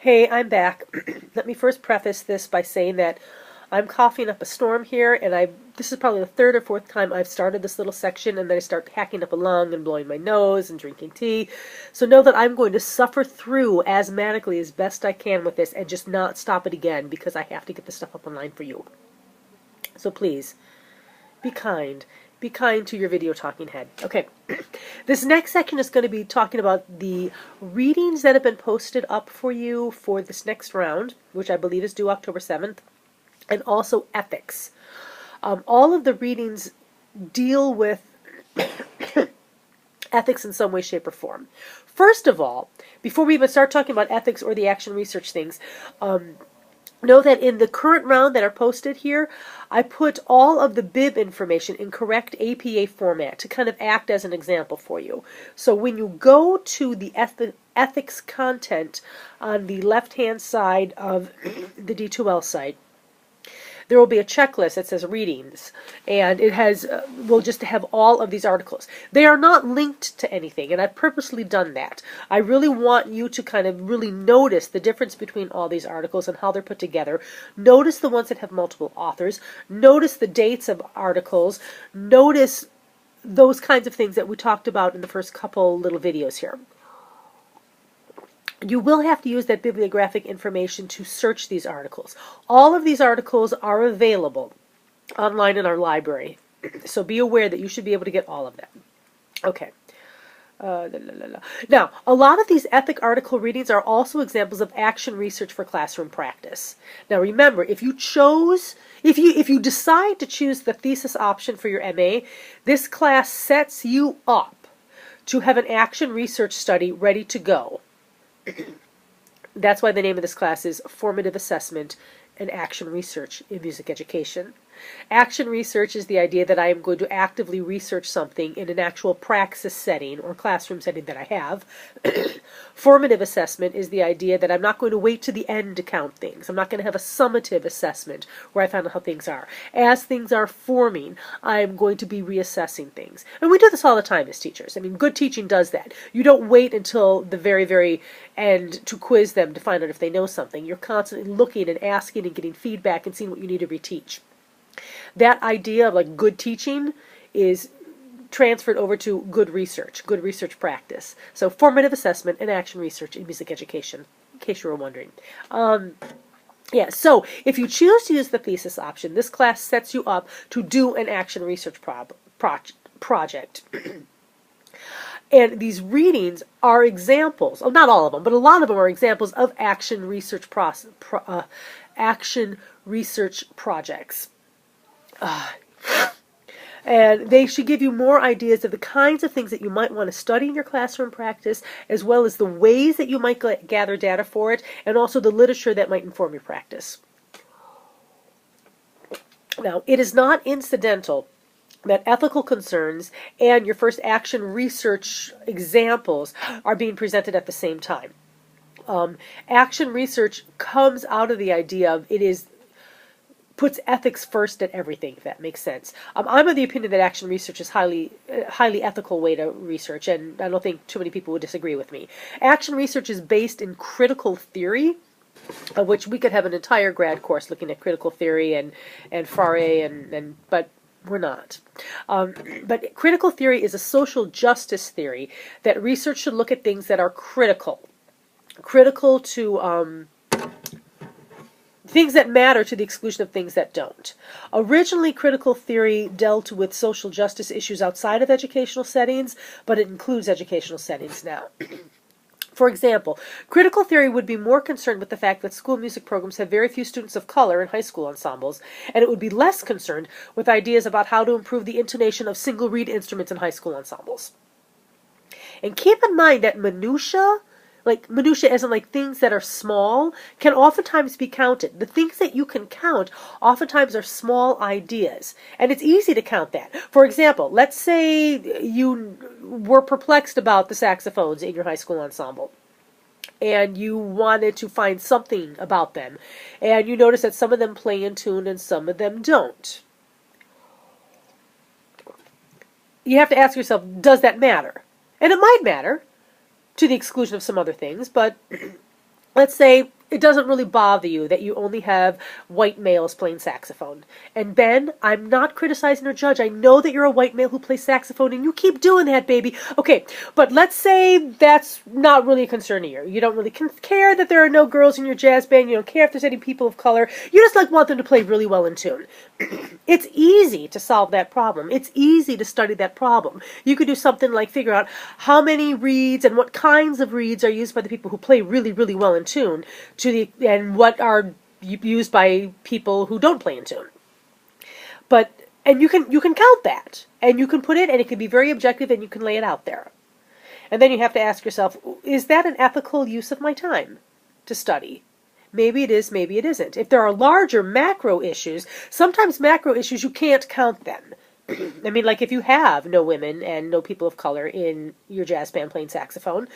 Hey, I'm back. Let me first preface this by saying that I'm coughing up a storm here, and this is probably the third or fourth time I've started this little section, and then I start hacking up a lung and blowing my nose and drinking tea. So know that I'm going to suffer through asthmatically as best I can with this and just not stop it again because I have to get this stuff up online for you. So please, be kind. Be kind to your video talking head. Okay, this next section is going to be talking about the readings that have been posted up for you for this next round, which I believe is due October 7th, and also ethics. All of the readings deal with ethics in some way, shape, or form. First of all, before we even start talking about ethics or the action research things, know that in the current round that are posted here, I put all of the bib information in correct APA format to kind of act as an example for you. So when you go to the ethics content on the left-hand side of the D2L site, there will be a checklist that says readings, and it has will just have all of these articles. They are not linked to anything, and I've purposely done that. I really want you to kind of really notice the difference between all these articles and how they're put together. Notice the ones that have multiple authors. Notice the dates of articles. Notice those kinds of things that we talked about in the first couple little videos here. You will have to use that bibliographic information to search these articles. All of these articles are available online in our library, so be aware that you should be able to get all of them. Okay. Now, a lot of these ethic article readings are also examples of action research for classroom practice. Now remember, if you decide to choose the thesis option for your MA, this class sets you up to have an action research study ready to go. That's why the name of this class is Formative Assessment and Action Research in Music Education. Action research is the idea that I am going to actively research something in an actual praxis setting or classroom setting that I have. Formative assessment is the idea that I'm not going to wait to the end to count things. I'm not going to have a summative assessment where I find out how things are. As things are forming, I'm going to be reassessing things. And we do this all the time as teachers. I mean, good teaching does that. You don't wait until the very, very end to quiz them to find out if they know something. You're constantly looking and asking and getting feedback and seeing what you need to reteach. That idea of like good teaching is transferred over to good research practice. So formative assessment and action research in music education, in case you were wondering. Yeah, so if you choose to use the thesis option, this class sets you up to do an action research project. And these readings are examples, not all of them, but a lot of them are examples of action research projects. And they should give you more ideas of the kinds of things that you might want to study in your classroom practice, as well as the ways that you might gather data for it, and also the literature that might inform your practice. Now, it is not incidental that ethical concerns and your first action research examples are being presented at the same time. Action research comes out of the idea of puts ethics first at everything, if that makes sense. I'm of the opinion that action research is highly ethical way to research, and I don't think too many people would disagree with me. Action research is based in critical theory, which we could have an entire grad course looking at critical theory and FARE, but we're not. But critical theory is a social justice theory that research should look at things that are critical to things that matter to the exclusion of things that don't. Originally, critical theory dealt with social justice issues outside of educational settings, but it includes educational settings now. For example, critical theory would be more concerned with the fact that school music programs have very few students of color in high school ensembles, and it would be less concerned with ideas about how to improve the intonation of single reed instruments in high school ensembles. And keep in mind that minutia as in like things that are small, can oftentimes be counted. The things that you can count oftentimes are small ideas. And it's easy to count that. For example, let's say you were perplexed about the saxophones in your high school ensemble, and you wanted to find something about them, and you notice that some of them play in tune and some of them don't. You have to ask yourself, does that matter? And it might matter, to the exclusion of some other things, but let's say it doesn't really bother you that you only have white males playing saxophone. And Ben, I'm not criticizing or judge. I know that you're a white male who plays saxophone and you keep doing that, baby. Okay, but let's say that's not really a concern to you. You don't really care that there are no girls in your jazz band. You don't care if there's any people of color. You just like want them to play really well in tune. It's easy to solve that problem. It's easy to study that problem. You could do something like figure out how many reeds and what kinds of reeds are used by the people who play really, really well in tune, and what are used by people who don't play in tune. And you can count that, and you can put it, and it can be very objective, and you can lay it out there. And then you have to ask yourself, is that an ethical use of my time to study? Maybe it is, maybe it isn't. If there are larger macro issues, sometimes macro issues you can't count them. I mean, like if you have no women and no people of color in your jazz band playing saxophone,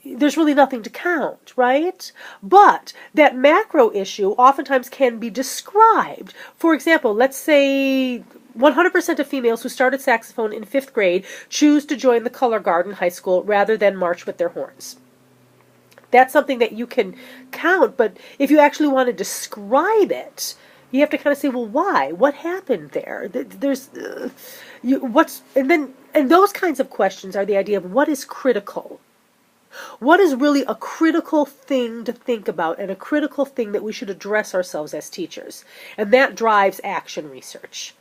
there's really nothing to count, right? But that macro issue oftentimes can be described. For example, let's say 100% of females who started saxophone in 5th grade choose to join the color guard in high school rather than march with their horns. That's something that you can count, but if you actually want to describe it, you have to kind of say, well, why? What happened there? And those kinds of questions are the idea of what is critical. What is really a critical thing to think about and a critical thing that we should address ourselves as teachers? And that drives action research.